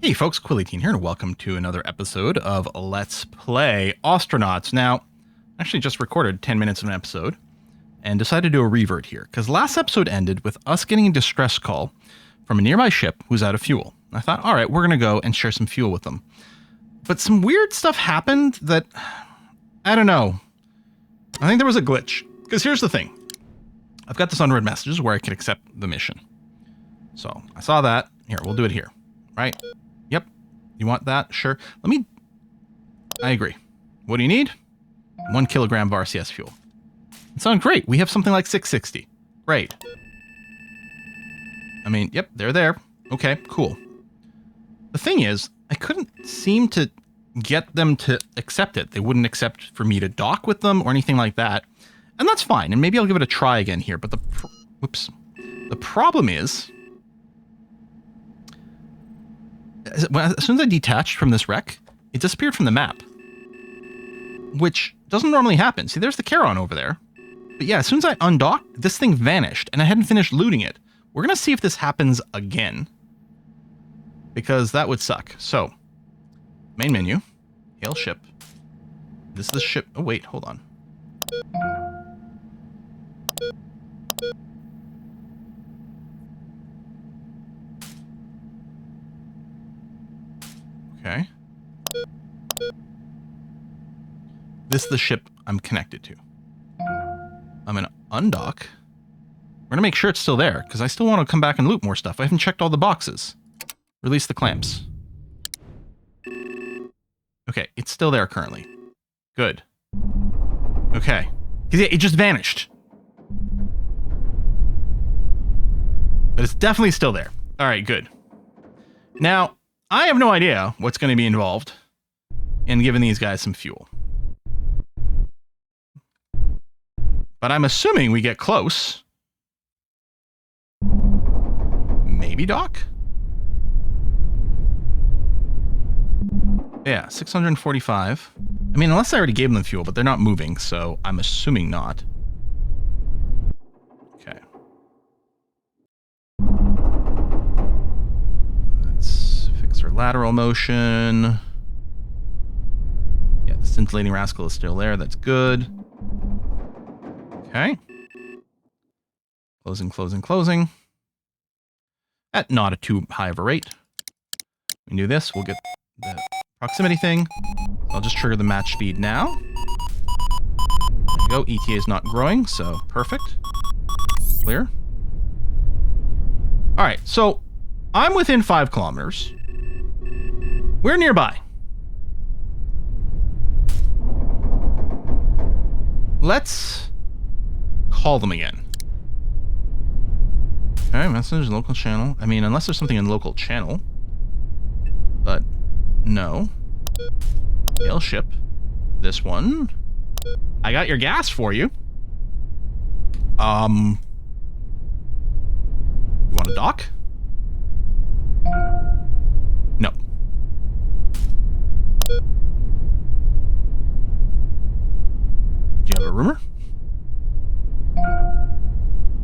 Hey folks, Quilly18 here, and welcome to another episode of Let's Play Ostranauts. Now, I actually just recorded 10 minutes of an episode, and decided to do a revert here, because last episode ended with us getting a distress call from a nearby ship who's out of fuel. I thought, alright, we're going to go and share some fuel with them. But some weird stuff happened that, I don't know. I think there was a glitch. Because here's the thing. I've got this unread messages where I can accept the mission. So, I saw that. Here, we'll do it here. Right? Yep. You want that? Sure. I agree. What do you need? 1 kilogram of RCS fuel. It sounds great. We have something like 660. Great. I mean, yep, they're there. Okay, cool. The thing is, I couldn't seem to get them to accept it. They wouldn't accept for me to dock with them or anything like that. And that's fine. And maybe I'll give it a try again here. But the problem is, as soon as I detached from this wreck, it disappeared from the map. Which doesn't normally happen. See, there's the Charon over there. But yeah, as soon as I undocked, this thing vanished, and I hadn't finished looting it. We're going to see if this happens again. Because that would suck. So, main menu. Hail ship. This is the ship. Oh, wait, hold on. Okay. This is the ship I'm connected to. I'm going to undock. We're going to make sure it's still there, because I still want to come back and loot more stuff. I haven't checked all the boxes. Release the clamps. Okay, it's still there currently. Good. Okay. Because it just vanished. But it's definitely still there. Alright, good. Now, I have no idea what's going to be involved in giving these guys some fuel. But I'm assuming we get close. Maybe dock? Yeah, 645. I mean, unless I already gave them fuel, but they're not moving, so I'm assuming not. Okay. Let's fix our lateral motion. Yeah, the scintillating rascal is still there. That's good. Okay. Closing, closing, closing. At not a too high of a rate. We can do this. We'll get the proximity thing. I'll just trigger the match speed now. There we go. ETA is not growing, so perfect. Clear. Alright, so I'm within 5 kilometers. We're nearby. Let's call them again. Okay, message, local channel. I mean, unless there's something in local channel. But, no. Hail ship. This one. I got your gas for you. You want to dock? No. Do you have a rumor?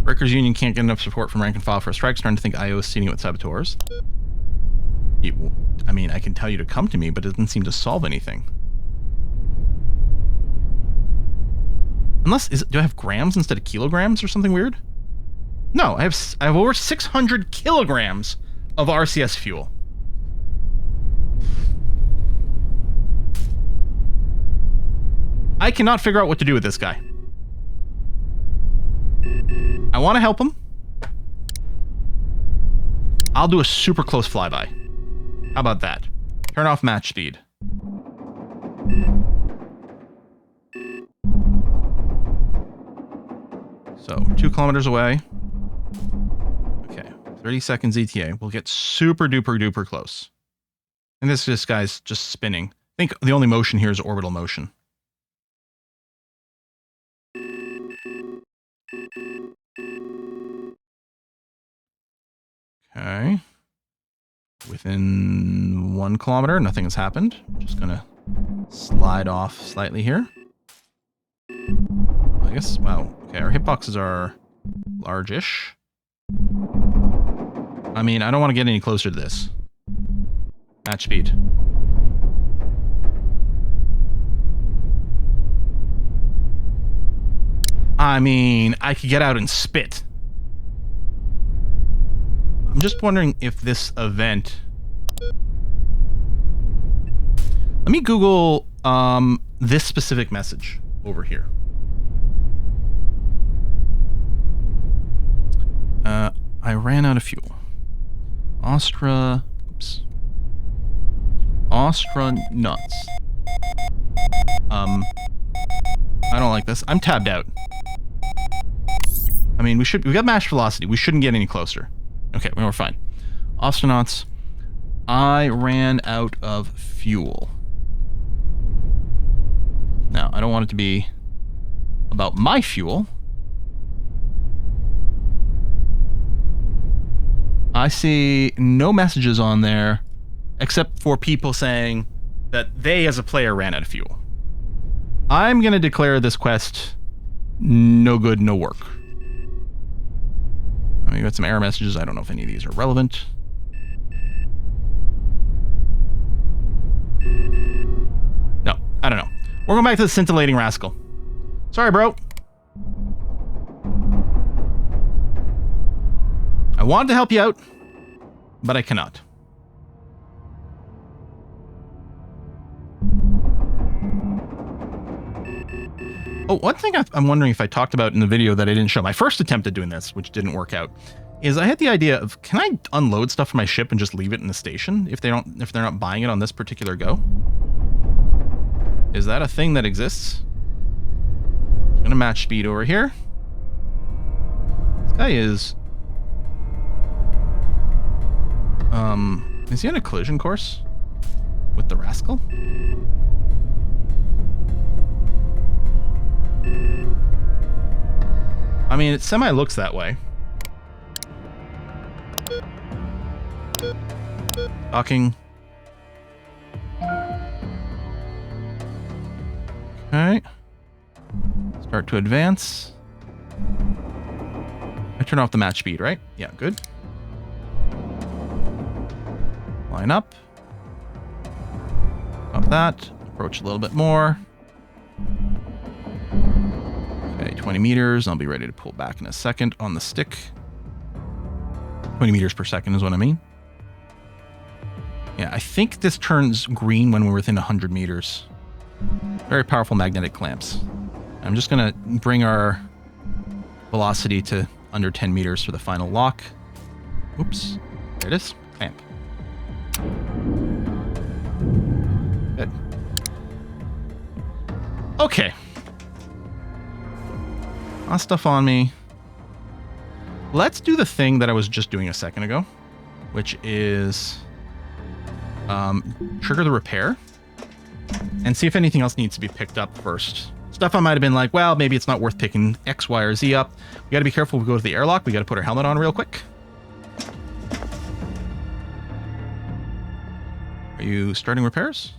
Breakers Union can't get enough support from rank and file for a strike. Starting to think IO is seeding it with saboteurs. I mean, I can tell you to come to me, but it doesn't seem to solve anything. Unless, do I have grams instead of kilograms or something weird? No, I have over 600 kilograms of RCS fuel. I cannot figure out what to do with this guy. I want to help him. I'll do a super close flyby. How about that? Turn off match speed. So, 2 kilometers away. Okay, 30 seconds ETA. We'll get super duper duper close. And this guy's just spinning. I think the only motion here is orbital motion. Okay. Within 1 kilometer, nothing has happened. I'm just gonna slide off slightly here. I guess, wow. Okay, our hitboxes are large-ish. I mean, I don't want to get any closer to this. Match speed. I mean, I could get out and spit. I'm just wondering if this event... Let me Google this specific message over here. I ran out of fuel. Ostranauts. I don't like this. I'm tabbed out. I mean, we've got match velocity. We shouldn't get any closer. Okay, we're fine. Ostranauts. I ran out of fuel. Now, I don't want it to be about my fuel. I see no messages on there except for people saying that they, as a player, ran out of fuel. I'm going to declare this quest no good, no work. We got some error messages. I don't know if any of these are relevant. No, I don't know. We're going back to the scintillating rascal. Sorry, bro. I wanted to help you out, but I cannot. Oh, one thing I'm wondering if I talked about in the video that I didn't show, my first attempt at doing this, which didn't work out, is I had the idea of, can I unload stuff from my ship and just leave it in the station if they're not buying it on this particular go? Is that a thing that exists? I'm gonna match speed over here. This guy is he on a collision course with the rascal? I mean, it semi looks that way. Docking. Okay. Start to advance. I turn off the match speed, right? Yeah, good. Line up. Up that. Approach a little bit more. Okay, 20 meters. I'll be ready to pull back in a second on the stick. 20 meters per second is what I mean. Yeah, I think this turns green when we're within 100 meters. Very powerful magnetic clamps. I'm just going to bring our velocity to under 10 meters for the final lock. Oops. There it is. Clamp. Good. Okay. A lot of stuff on me. Let's do the thing that I was just doing a second ago, which is trigger the repair and see if anything else needs to be picked up first. Stuff I might have been like, well, maybe it's not worth picking X, Y, or Z up. We got to be careful. We go to the airlock. We got to put our helmet on real quick. Are you starting repairs?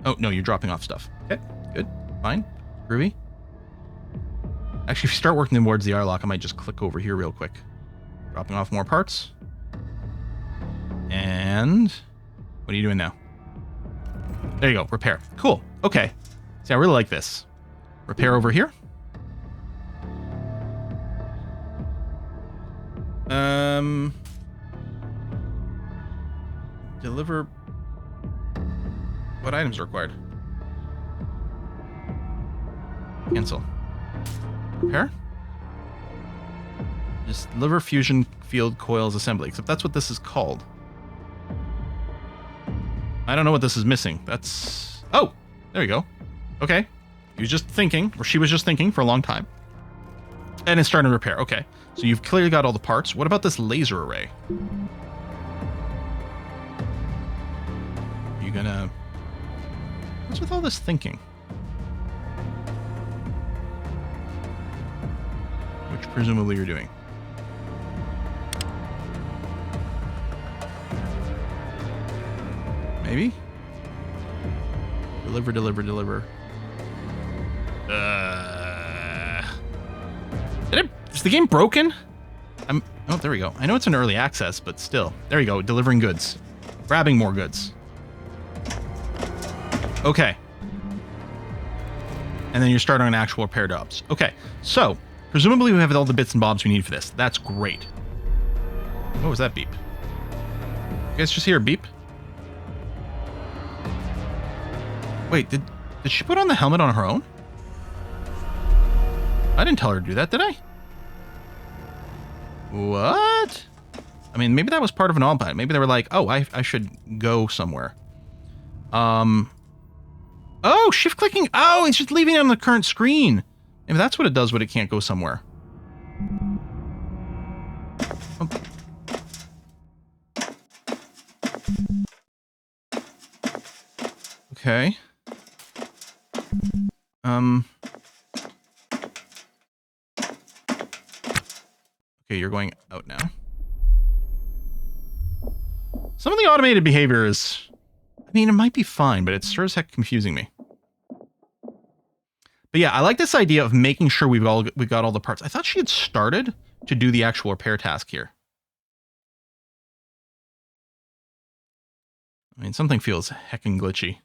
Oh, no, you're dropping off stuff. Okay, good, fine, groovy. Actually, if you start working towards the airlock, I might just click over here real quick. Dropping off more parts. And what are you doing now? There you go, repair. Cool, okay. See, I really like this. Repair over here. Deliver. What items are required? Cancel. Repair? Just deliver fusion field coils assembly, except that's what this is called. I don't know what this is missing. That's... Oh! There you go. Okay. He was just thinking, or she was just thinking for a long time. And it's starting to repair. Okay. So you've clearly got all the parts. What about this laser array? You gonna... What's with all this thinking? Which presumably you're doing. Maybe? Deliver, deliver, deliver. Is the game broken? Oh, there we go. I know it's an early access, but still. There you go. Delivering goods. Grabbing more goods. Okay. And then you're starting on actual repair jobs. Okay, so presumably we have all the bits and bobs we need for this. That's great. What was that beep? You guys just hear a beep? Wait, did she put on the helmet on her own? I didn't tell her to do that, did I? What? I mean, maybe that was part of an all plan. Maybe they were like, oh, I should go somewhere. Oh, shift clicking. Oh, it's just leaving it on the current screen. Maybe that's what it does when it can't go somewhere. Oh. Okay. Okay, you're going out now. Some of the automated behavior is... I mean, it might be fine, but it's sure as heck confusing me. But yeah, I like this idea of making sure we've got all the parts. I thought she had started to do the actual repair task here. I mean, something feels heckin' glitchy.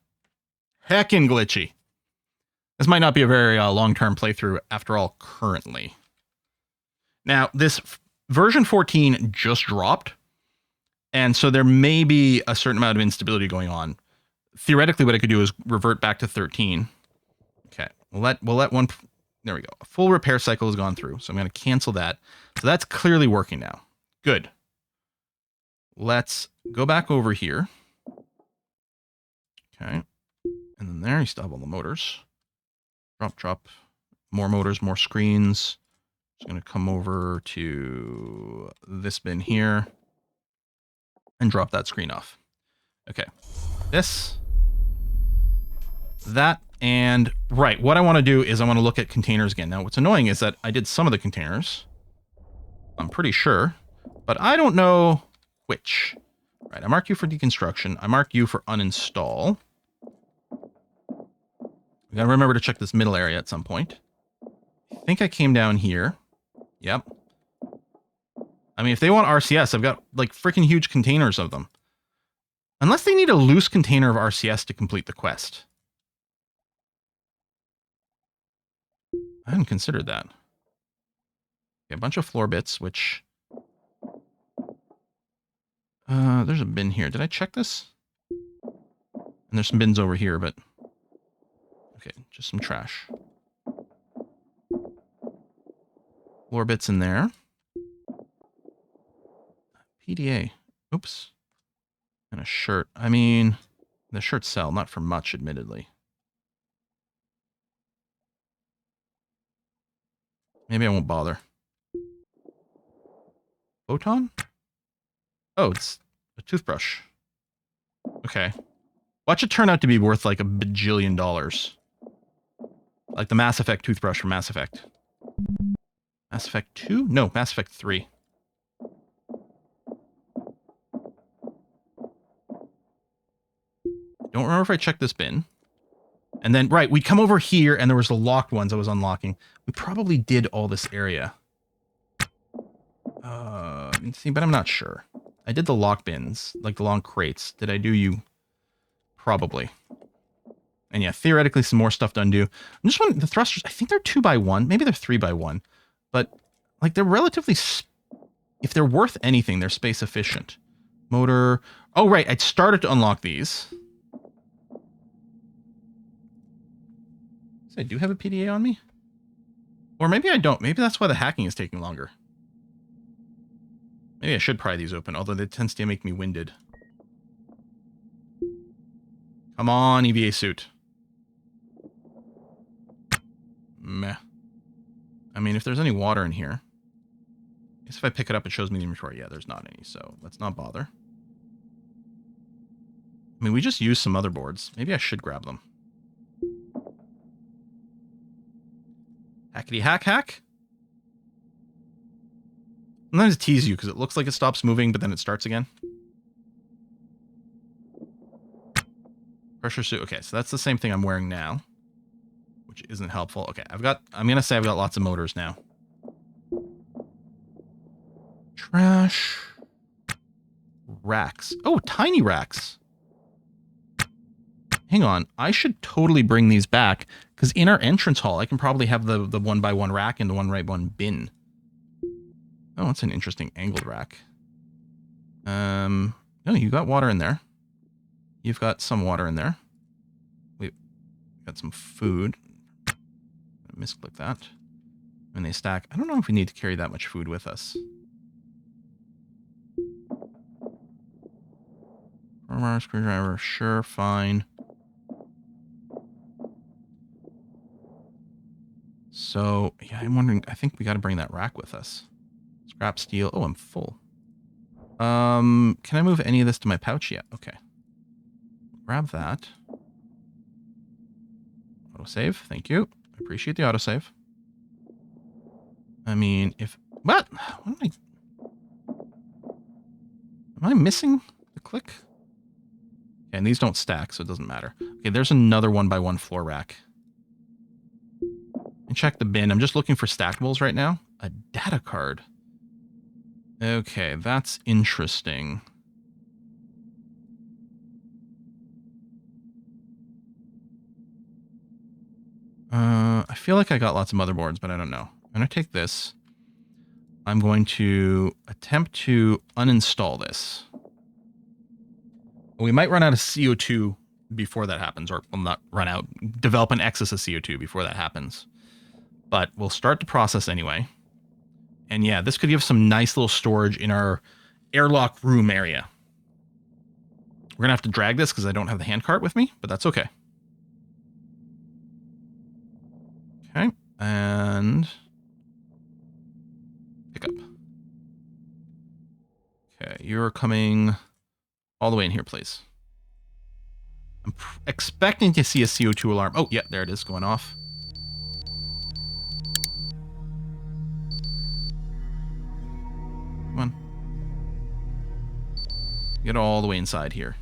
Heckin' glitchy. This might not be a very long-term playthrough after all, currently. Now, this version 14 just dropped, and so there may be a certain amount of instability going on. Theoretically, what I could do is revert back to 13. Okay, we'll let one... There we go. A full repair cycle has gone through, so I'm going to cancel that. So that's clearly working now. Good. Let's go back over here. Okay. And then there, you still have all the motors. Drop. More motors, more screens. Just going to come over to this bin here and drop that screen off. Okay. This, that, and right. What I want to do is I want to look at containers again. Now, what's annoying is that I did some of the containers. I'm pretty sure, but I don't know which. Right. I mark you for deconstruction. I mark you for uninstall. We gotta remember to check this middle area at some point. I think I came down here. Yep. I mean, if they want RCS, I've got like freaking huge containers of them. Unless they need a loose container of RCS to complete the quest. I hadn't considered that. Okay, a bunch of floor bits, which... there's a bin here. Did I check this? And there's some bins over here, but... Okay, just some trash. Floor bits in there. PDA. Oops. And a shirt. I mean, the shirts sell, not for much, admittedly. Maybe I won't bother. Photon? Oh, it's a toothbrush. Okay. Watch it turn out to be worth like $1 bajillion. Like the Mass Effect toothbrush from Mass Effect. Mass Effect 2? No, Mass Effect 3. Don't remember if I checked this bin. And then, right, we come over here and there was the locked ones I was unlocking. We probably did all this area. See, but I'm not sure. I did the lock bins, like the long crates. Did I do you? Probably. And yeah, theoretically some more stuff to undo. I'm just wondering, the thrusters, I think they're 2x1. Maybe they're 3x1. But, like, they're relatively... if they're worth anything, they're space efficient. Motor... Oh, right, I started to unlock these. So I do have a PDA on me? Or maybe I don't. Maybe that's why the hacking is taking longer. Maybe I should pry these open, although they tend to make me winded. Come on, EVA suit. Meh. I mean, if there's any water in here... I guess if I pick it up, it shows me the inventory. Yeah, there's not any, so let's not bother. I mean, we just used some motherboards. Maybe I should grab them. Hackety hack hack? Sometimes it tease you because it looks like it stops moving, but then it starts again. Pressure suit. Okay, so that's the same thing I'm wearing now, which isn't helpful. Okay, I'm going to say I've got lots of motors now. Trash. Racks. Oh, tiny racks. hang on. I should totally bring these back, because in our entrance hall, I can probably have the 1x1 rack and the 1x1 bin. Oh, that's an interesting angled rack. No, you got water in there. You've got some water in there. We've got some food. Misclick that. When they stack, I don't know if we need to carry that much food with us. Crowbar, screwdriver, sure, fine. So, yeah, I'm wondering, I think we got to bring that rack with us. Scrap steel. Oh, I'm full. Can I move any of this to my pouch yet? Okay. Grab that. Autosave. Thank you. I appreciate the autosave. I mean, if... What? What am I missing the click? Okay, and these don't stack, so it doesn't matter. Okay, there's another 1x1 floor rack. And check the bin. I'm just looking for stackables right now. A data card. Okay, that's interesting. I feel like I got lots of motherboards, but I don't know. I'm going to take this. I'm going to attempt to uninstall this. We might run out of CO2 before that happens, or well, not run out, develop an excess of CO2 before that happens. But we'll start the process anyway. And yeah, this could give some nice little storage in our airlock room area. We're going to have to drag this because I don't have the handcart with me, but that's okay. Okay, and pick up. Okay, you're coming all the way in here, please. I'm expecting to see a CO2 alarm. Oh, yeah, there it is going off. Come on. Get all the way inside here.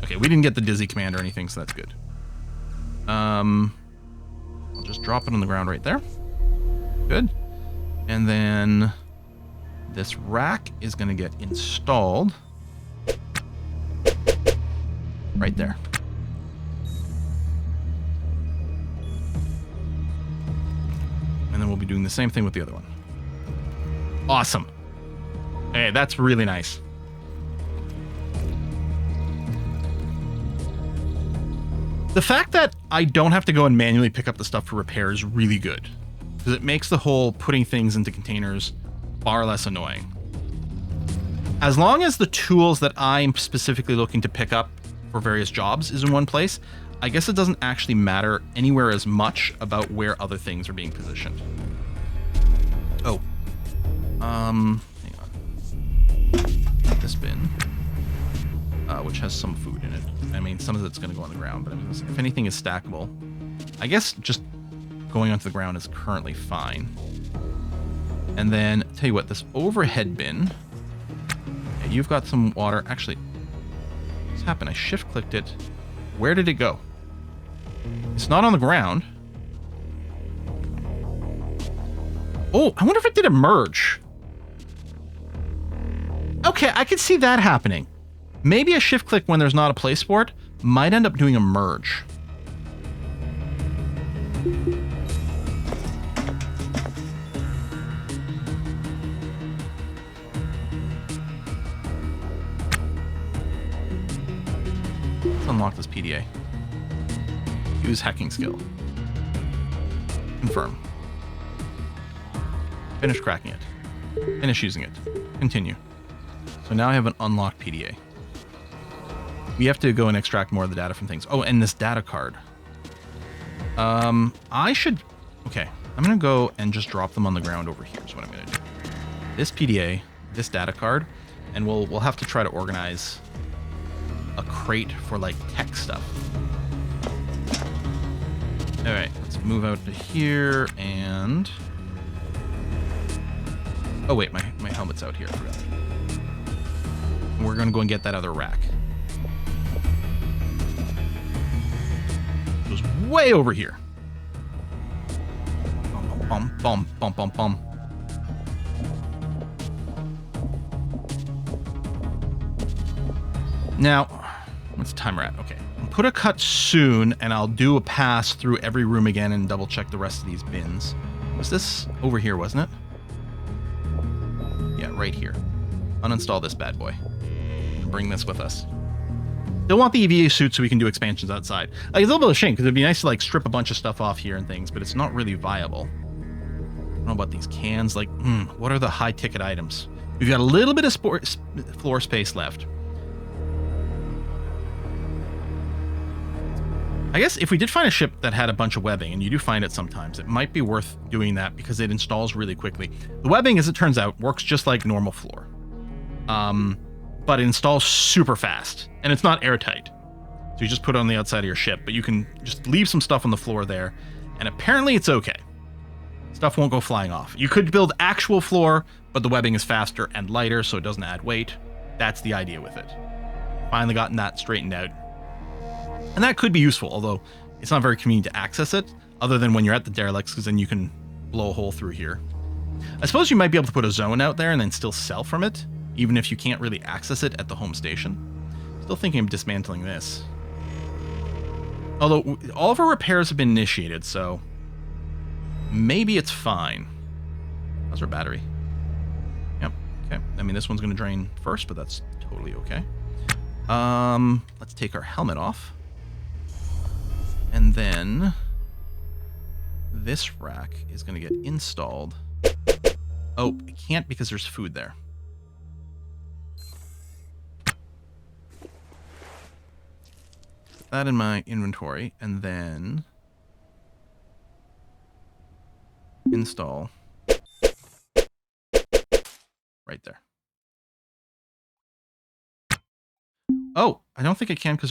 Okay, we didn't get the dizzy command or anything, so that's good. I'll just drop it on the ground right there. Good. And then this rack is going to get installed right there. And then we'll be doing the same thing with the other one. Awesome. Hey, that's really nice. The fact that I don't have to go and manually pick up the stuff for repair is really good, because it makes the whole putting things into containers far less annoying. As long as the tools that I'm specifically looking to pick up for various jobs is in one place, I guess it doesn't actually matter anywhere as much about where other things are being positioned. Oh. Hang on. This bin, which has some food in it. I mean, some of it's going to go on the ground, but if anything is stackable, I guess just going onto the ground is currently fine. And then, tell you what, this overhead bin, yeah, you've got some water. Actually, what's happened? I shift-clicked it. Where did it go? It's not on the ground. Oh, I wonder if it did a merge. Okay, I could see that happening. Maybe a shift click when there's not a place for it might end up doing a merge. Let's unlock this PDA. Use hacking skill. Confirm. Finish cracking it. Finish using it. Continue. So now I have an unlocked PDA. We have to go and extract more of the data from things. Oh, and this data card. I should... Okay, I'm going to go and just drop them on the ground over here is what I'm going to do. This PDA, this data card, and we'll have to try to organize a crate for, like, tech stuff. All right, let's move out to here, and... Oh, wait, my helmet's out here. I forgot. We're going to go and get that other rack. It goes way over here. Bum, bum, bum, bum, bum. Now, what's the timer at? Okay. Put a cut soon, and I'll do a pass through every room again and double check the rest of these bins. Was this over here, wasn't it? Yeah, right here. Uninstall this bad boy. Bring this with us. Still want the EVA suit so we can do expansions outside. Like, it's a little bit of a shame, because it'd be nice to, like, strip a bunch of stuff off here and things, but it's not really viable. I don't know about these cans. Like, what are the high-ticket items? We've got a little bit of floor space left. I guess if we did find a ship that had a bunch of webbing, and you do find it sometimes, it might be worth doing that because it installs really quickly. The webbing, as it turns out, works just like normal floor. But it installs super fast, and it's not airtight. So you just put it on the outside of your ship, but you can just leave some stuff on the floor there, and apparently it's okay. Stuff won't go flying off. You could build actual floor, but the webbing is faster and lighter, so it doesn't add weight. That's the idea with it. Finally gotten that straightened out. And that could be useful, although it's not very convenient to access it, other than when you're at the derelicts, because then you can blow a hole through here. I suppose you might be able to put a zone out there and then still sell from it, even if you can't really access it at the home station. Still thinking of dismantling this. Although, all of our repairs have been initiated, so maybe it's fine. How's our battery? Yep, okay. I mean, this one's going to drain first, but that's totally okay. Let's take our helmet off. And then this rack is going to get installed. Oh, it can't because there's food there. Put that in my inventory, and then install right there. Oh, I don't think it can because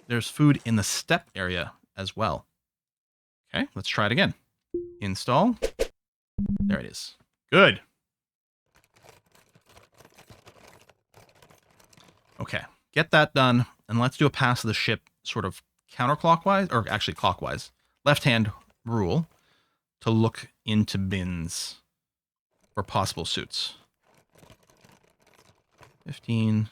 there's food in the step area as well. Okay, let's try it again. Install. There it is. Good. Okay, get that done, and let's do a pass of the ship sort of counterclockwise, or actually clockwise. Left-hand rule to look into bins for possible suits. 15.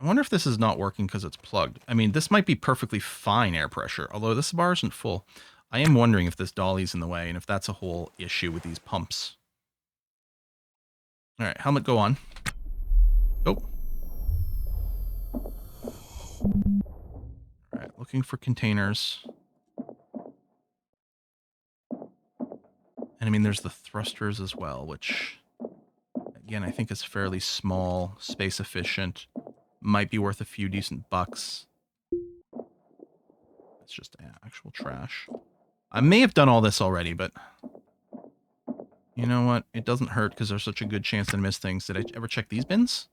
I wonder if this is not working because it's plugged. I mean, this might be perfectly fine air pressure, although this bar isn't full. I am wondering if this dolly's in the way and if that's a whole issue with these pumps. All right, helmet go on. Oh. All right, looking for containers. And I mean, there's the thrusters as well, which, again, I think is fairly small, space efficient. Might be worth a few decent bucks. It's just actual trash. I may have done all this already, but you know what? It doesn't hurt because there's such a good chance to miss things. Did I ever check these bins?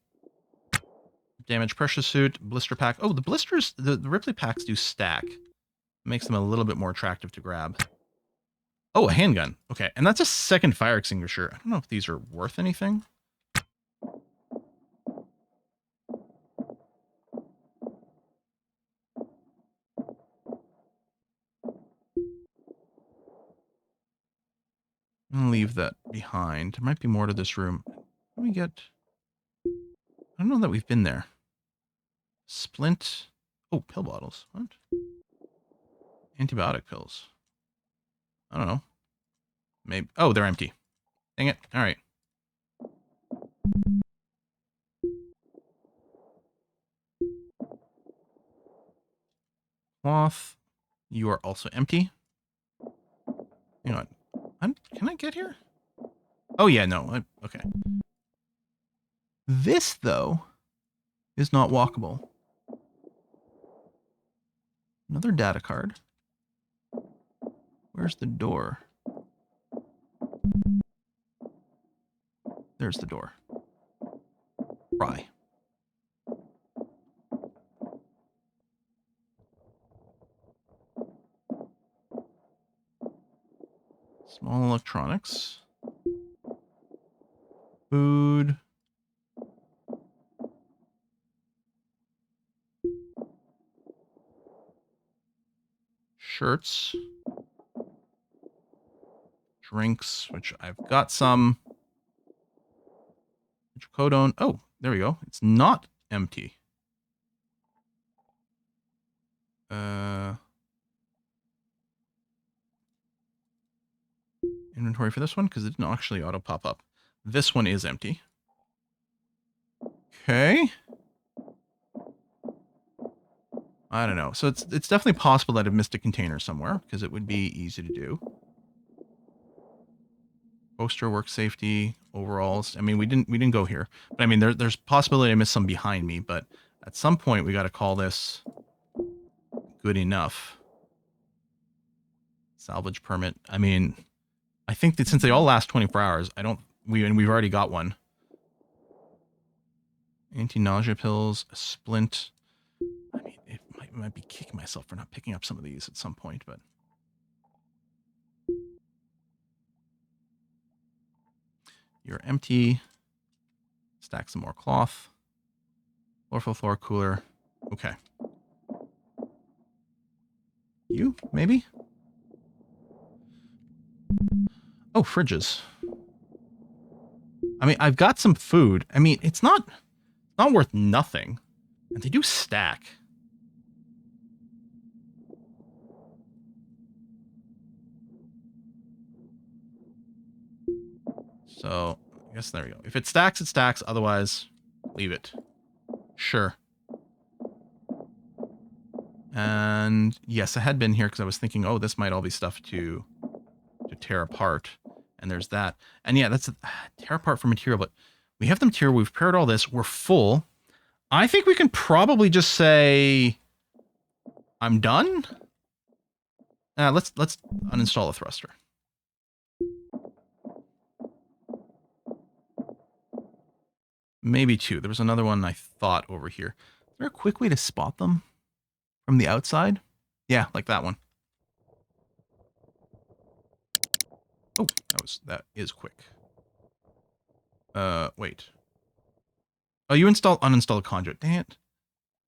Damaged pressure suit, blister pack. Oh, the blisters, the Ripley packs do stack. Makes them a little bit more attractive to grab. Oh, a handgun. Okay, and that's a second fire extinguisher. I don't know if these are worth anything. I'm going to leave that behind. There might be more to this room. Let me get... I don't know that we've been there. Splint. Oh, pill bottles. What? Antibiotic pills. I don't know. Maybe. Oh, they're empty. Dang it. All right. Cloth. You are also empty. Hang on. Can I get here? Oh, yeah, no. Okay. This, though, is not walkable. Another data card. Where's the door? There's the door. Pry. Small electronics. Food. Shirts. Drinks, which I've got some. Hydrocodone. Oh, there we go. It's not empty. Inventory for this one, because it didn't actually auto pop up. This one is empty. Okay. I don't know. So it's definitely possible that I've missed a container somewhere, because it would be easy to do. Poster, work safety, overalls. I mean, we didn't go here. But I mean, there's possibility I missed some behind me, but at some point we got to call this good enough. Salvage permit. I mean, I think that since they all last 24 hours, we've already got one. Anti-nausea pills, a splint. I mean, it might be kicking myself for not picking up some of these at some point, but you're empty. Stack some more cloth. Floor cooler. Okay. You, maybe? Oh, fridges. I mean, I've got some food. I mean, it's not worth nothing. And they do stack. So, I guess there we go. If it stacks, it stacks. Otherwise, leave it. Sure. And yes, I had been here because I was thinking, oh, this might all be stuff to tear apart. And there's that. And yeah, that's tear apart for material, but we have the material. We've prepared all this. We're full. I think we can probably just say, I'm done. Let's uninstall a thruster. Maybe two. There was another one I thought over here. Is there a quick way to spot them from the outside? Yeah, like that one. Oh, that is quick. Wait. Oh, you uninstall a conduit. Dang it.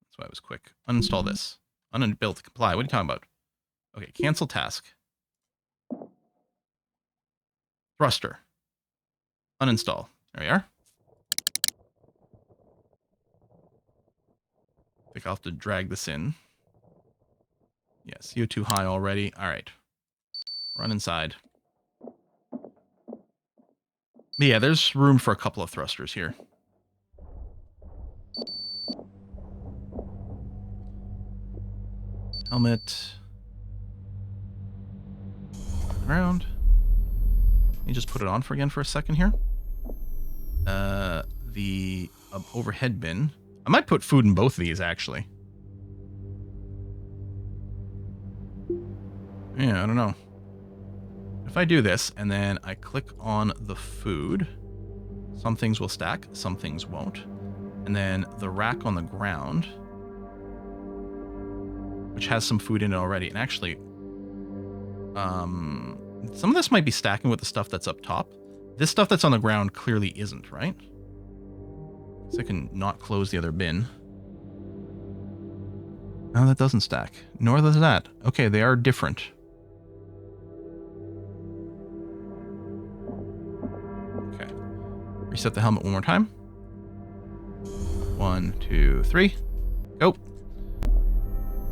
That's why it was quick. Uninstall this. Unbuilt to comply. What are you talking about? Okay, cancel task. Thruster. Uninstall. There we are. I think I'll have to drag this in. Yeah, CO2 high already. All right. Run inside. But yeah, there's room for a couple of thrusters here. Helmet. Ground. Let me just put it on for a second here. The overhead bin. I might put food in both of these, actually. Yeah, I don't know. If I do this, and then I click on the food, some things will stack, some things won't. And then the rack on the ground, which has some food in it already. And actually, some of this might be stacking with the stuff that's up top. This stuff that's on the ground clearly isn't, right? So I can not close the other bin. No, that doesn't stack. Nor does that. Okay, they are different. Okay. Reset the helmet one more time. 1, 2, 3. Go.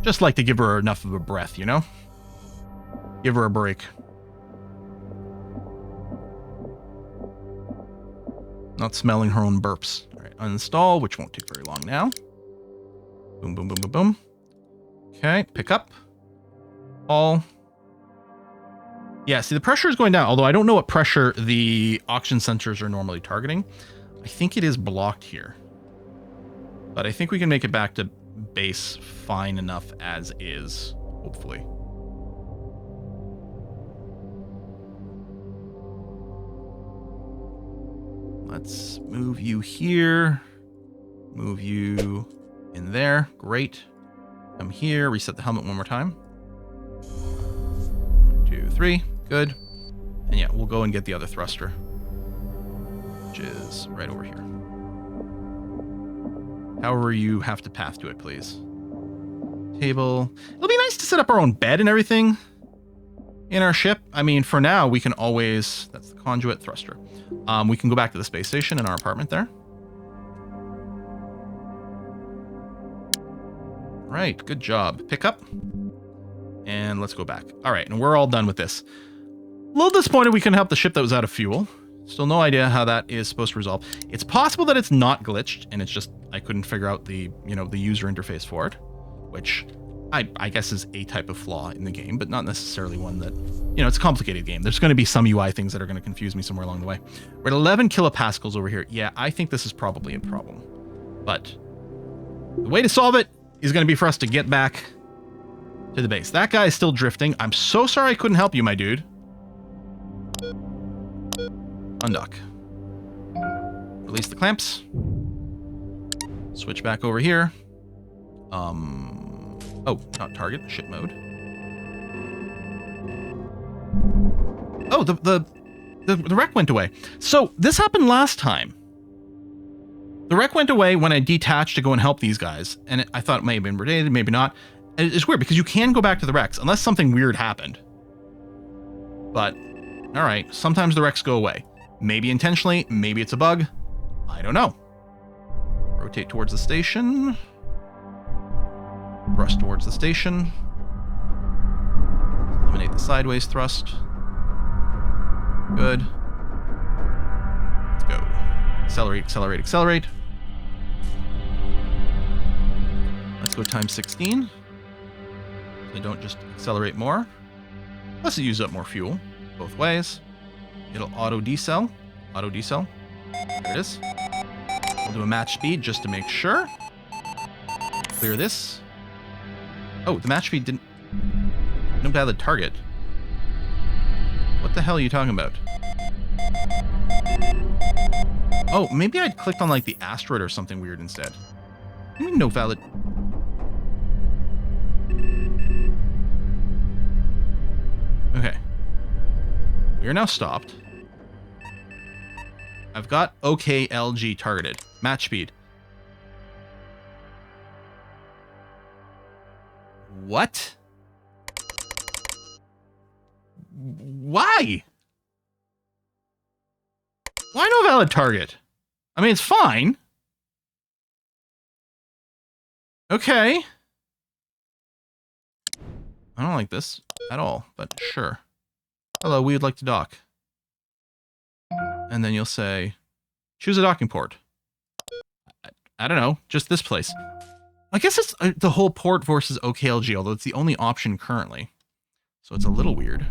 Just like to give her enough of a breath, you know? Give her a break. Not smelling her own burps. All right, uninstall, which won't take very long now. Boom, boom, boom, boom, boom. Okay, pick up. All. Yeah, see, the pressure is going down, although I don't know what pressure the oxygen sensors are normally targeting. I think it is blocked here. But I think we can make it back to base fine enough as is, hopefully. Let's move you here. Move you in there. Great. Come here. Reset the helmet one more time. 1, 2, 3. Good. And yeah, we'll go and get the other thruster, which is right over here. However you have to path to it, please. Table. It'll be nice to set up our own bed and everything in our ship. I mean, for now, we can always... That's the conduit thruster. We can go back to the space station in our apartment there. Right, good job. Pick up. And let's go back. All right, and we're all done with this. A little disappointed we couldn't help the ship that was out of fuel. Still no idea how that is supposed to resolve. It's possible that it's not glitched, and it's just I couldn't figure out the, the user interface for it, which I guess is a type of flaw in the game, but not necessarily one that, it's a complicated game. There's going to be some UI things that are going to confuse me somewhere along the way. We're at 11 kilopascals over here. Yeah, I think this is probably a problem. But the way to solve it is going to be for us to get back to the base. That guy is still drifting. I'm so sorry I couldn't help you, my dude. Undock. Release the clamps. Switch back over here. Oh, not target, ship mode. Oh, the wreck went away. So this happened last time. The wreck went away when I detached to go and help these guys, and I thought it may have been related, maybe not. And it's weird because you can go back to the wrecks unless something weird happened. But all right, sometimes the wrecks go away. Maybe intentionally, maybe it's a bug. I don't know. Rotate towards the station. Thrust towards the station. Eliminate the sideways thrust. Good. Let's go. Accelerate, accelerate, accelerate. Let's go times 16. So don't just accelerate more. Plus it uses up more fuel both ways. It'll auto decel. Auto decel. There it is. We'll do a match speed just to make sure. Clear this. Oh, the match speed didn't valid target. What the hell are you talking about? Oh, maybe I'd clicked on like the asteroid or something weird instead. What do you mean no valid? Okay. We are now stopped. I've got OKLG targeted. Match speed. What? Why? Why no valid target? I mean, it's fine. Okay. I don't like this at all, but sure. Hello, we would like to dock. And then you'll say, choose a docking port. I don't know, just this place. I guess it's the whole port versus OKLG, although it's the only option currently. So it's a little weird.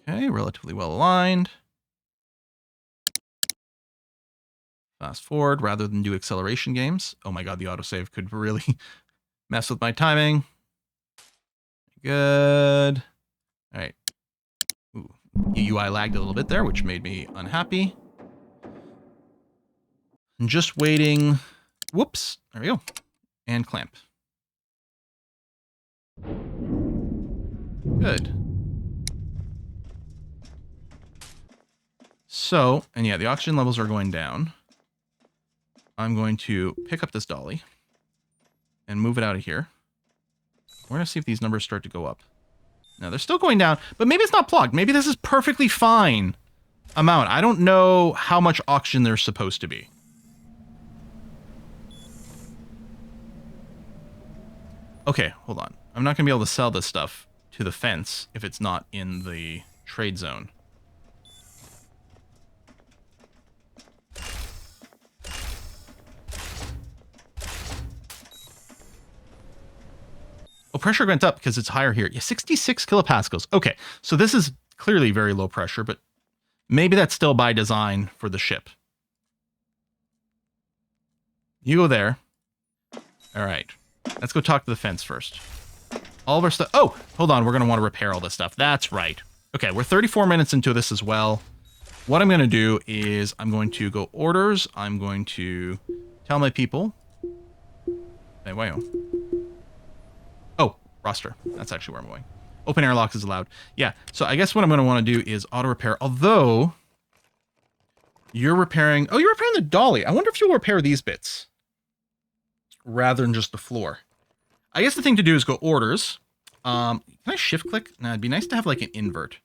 Okay, relatively well aligned. Fast forward rather than do acceleration games. Oh my god, the autosave could really mess with my timing. Good. All right. Ooh, UI lagged a little bit there, which made me unhappy. I'm just waiting. Whoops. There we go. And clamp. Good. So, and yeah, the oxygen levels are going down. I'm going to pick up this dolly and move it out of here. We're going to see if these numbers start to go up. No, they're still going down, but maybe it's not plugged. Maybe this is perfectly fine amount. I don't know how much oxygen there's supposed to be. Okay, hold on. I'm not going to be able to sell this stuff to the fence if it's not in the trade zone. Oh, pressure went up because it's higher here. Yeah, 66 kilopascals. Okay, so this is clearly very low pressure, but maybe that's still by design for the ship. You go there. All right. Let's go talk to the fence first. All of our stuff. Oh, hold on. We're going to want to repair all this stuff. That's right. Okay, we're 34 minutes into this as well. What I'm going to do is I'm going to go orders. I'm going to tell my people. Hey, wow. Oh, roster. That's actually where I'm going. Open airlocks is allowed. Yeah, so I guess what I'm going to want to do is auto repair. Although you're repairing. Oh, you're repairing the dolly. I wonder if you'll repair these bits rather than just the floor. I guess the thing to do is go orders. Can I shift click? Nah, it'd be nice to have like an invert.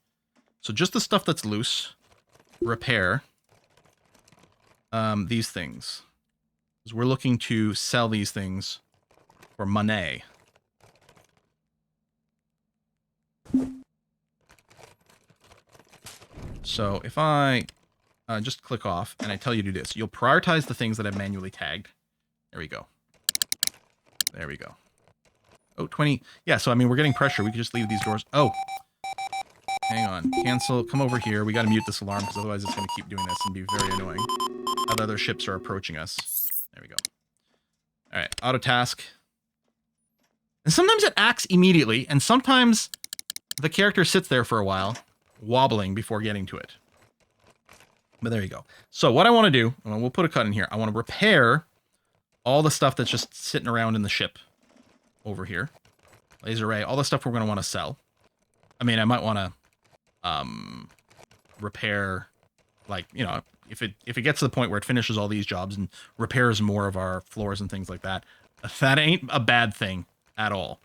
So just the stuff that's loose, repair. these things. Because we're looking to sell these things for money. So if I just click off and I tell you to do this, you'll prioritize the things that I've manually tagged. There we go. There we go. Oh, 20. Yeah, so I mean, we're getting pressure. We could just leave these doors. Oh, hang on. Cancel. Come over here. We got to mute this alarm because otherwise it's going to keep doing this and be very annoying. Other ships are approaching us. There we go. All right, auto task. And sometimes it acts immediately, and sometimes the character sits there for a while, wobbling before getting to it. But there you go. So what I want to do, and we'll put a cut in here, I want to repair all the stuff that's just sitting around in the ship over here. Laser ray, all the stuff we're going to want to sell. I mean, I might want to repair, like, you know, if it gets to the point where it finishes all these jobs and repairs more of our floors and things like that, that ain't a bad thing at all.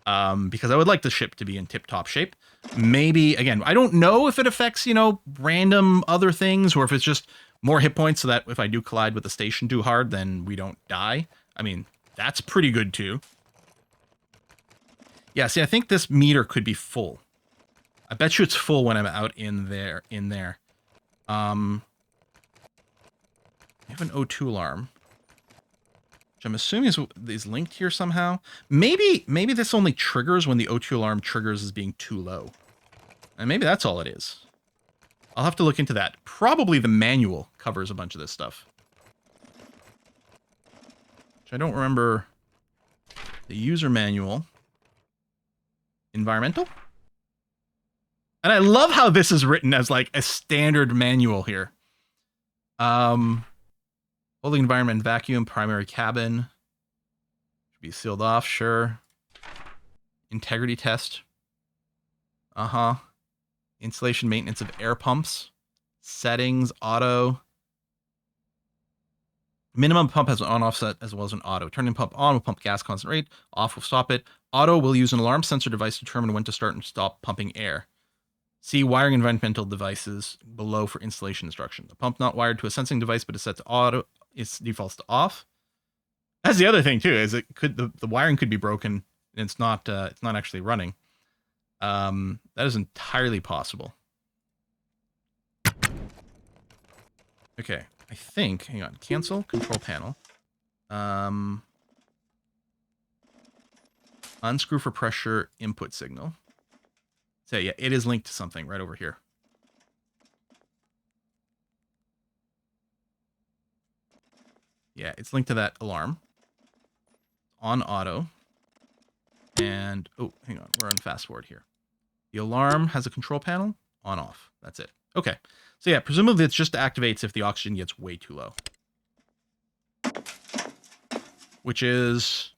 Because I would like the ship to be in tip-top shape. Maybe, again, I don't know if it affects, you know, random other things, or if it's just more hit points so that if I do collide with the station too hard, then we don't die. I mean, that's pretty good too. Yeah, see, I think this meter could be full. I bet you it's full when I'm out in there. We have an O2 alarm, which I'm assuming is linked here somehow. Maybe this only triggers when the O2 alarm triggers as being too low. And maybe that's all it is. I'll have to look into that. Probably the manual covers a bunch of this stuff. Which I don't remember. The user manual. Environmental? And I love how this is written as like a standard manual here. Holding environment vacuum, primary cabin. Should be sealed off, sure. Integrity test. Installation maintenance of air pumps. Settings, auto. Minimum pump has an on-off set as well as an auto. Turning pump on will pump gas constant rate. Off will stop it. Auto will use an alarm sensor device to determine when to start and stop pumping air. See wiring environmental devices below for installation instruction. The pump not wired to a sensing device but is set to auto. It defaults to off. That's the other thing too, is it could the wiring could be broken and it's not actually running. That is entirely possible. Okay, I think, hang on, cancel control panel. Unscrew for pressure input signal. So yeah, it is linked to something right over here. Yeah, it's linked to that alarm. On auto. And, oh, hang on, we're on fast forward here. The alarm has a control panel, on off. That's it. Okay. So yeah, presumably it just activates if the oxygen gets way too low. Which is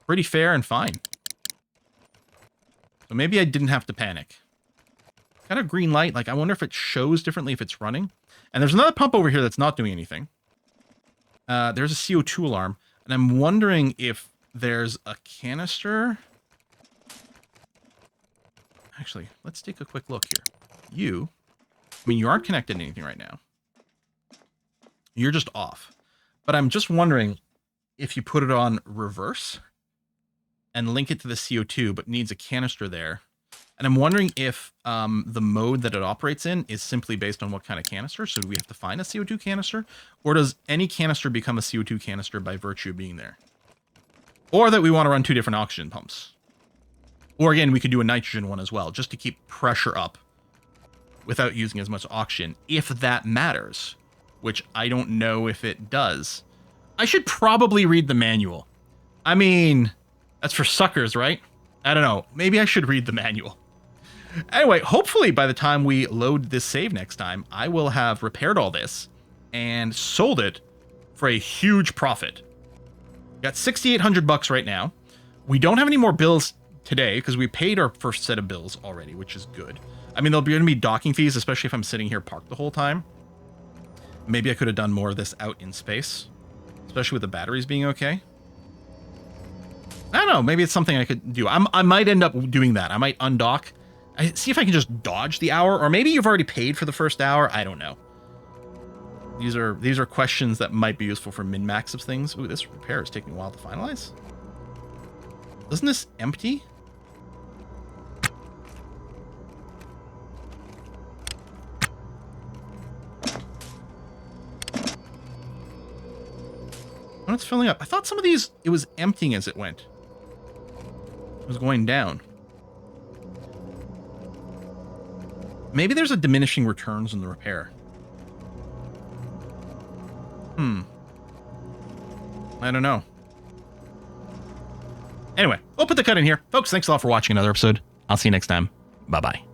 pretty fair and fine. So maybe I didn't have to panic. Got a green light. Like, I wonder if it shows differently if it's running. And there's another pump over here that's not doing anything. There's a CO2 alarm. And I'm wondering if there's a canister. Actually, let's take a quick look here. I mean, you aren't connected to anything right now. You're just off. But I'm just wondering if you put it on reverse and link it to the CO2, but needs a canister there. And I'm wondering if the mode that it operates in is simply based on what kind of canister. So do we have to find a CO2 canister? Or does any canister become a CO2 canister by virtue of being there? Or that we want to run two different oxygen pumps. Or again, we could do a nitrogen one as well, just to keep pressure up without using as much oxygen, if that matters, which I don't know if it does. I should probably read the manual. I mean, that's for suckers, right? I don't know. Maybe I should read the manual. Anyway, hopefully by the time we load this save next time, I will have repaired all this and sold it for a huge profit. Got 6,800 bucks right now. We don't have any more bills today because we paid our first set of bills already, which is good. I mean, there'll be going to be docking fees, especially if I'm sitting here parked the whole time. Maybe I could have done more of this out in space, especially with the batteries being okay. I don't know. Maybe it's something I could do. I might end up doing that. I might undock. See if I can just dodge the hour, or maybe you've already paid for the first hour. I don't know. These are questions that might be useful for min-max of things. Ooh, this repair is taking a while to finalize. Isn't this empty? When it's filling up. I thought some of these, it was emptying as it went. It was going down. Maybe there's a diminishing returns in the repair. I don't know. Anyway, we'll put the cut in here. Folks, thanks a lot for watching another episode. I'll see you next time. Bye-bye.